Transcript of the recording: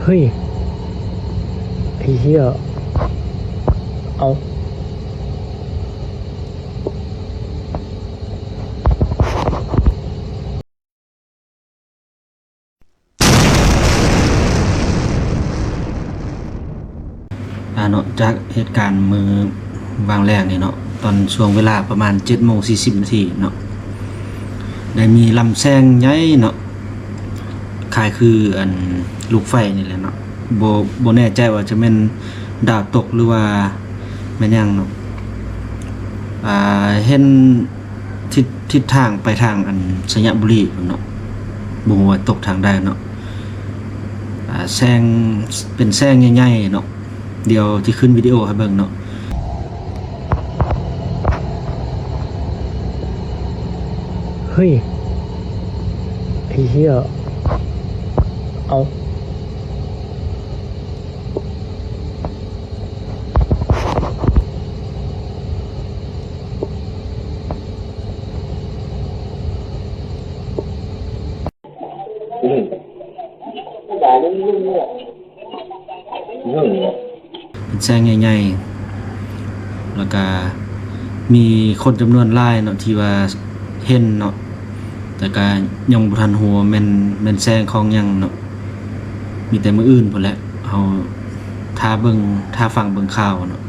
เฮ้ยไอ้เหี้ยเอาเนาะจากเหตุการณ์มือวางแรกนี่เนาะตอนช่วงเวลาประมาณ 7:40 นาทีเนาะได้มีลำแซงใหญ่เนาะคล้ายคืออันลูกไฟนี่แหละเนาะบ่แน่ใจว่าจะแม่นดาวตกหรือว่าแม่นหยังเนาะเห็นทิศทางไปทางอันสยบุรีพุ่นเนาะบ่ฮู้ว่าตกทางใดเนาะแซงเป็นแซงใหญ่ๆเนาะเดี๋ยวที่ขึ้นวิดีโอให้เบิ่งเนาะเฮ้ยไอ้เหี้ยเอาเป็นแซงใหญ่ๆแล้วก็มีคนจำนวนหลายเนาะที่ว่าเห็นเนาะแต่ก็ยังบ่ทันฮู้ว่าแม่นแซงของหยังเนาะมีแต่มื้ออื่นพุ่นแหละเฮาถ้าฟังเบิ่งข่าวเนาะ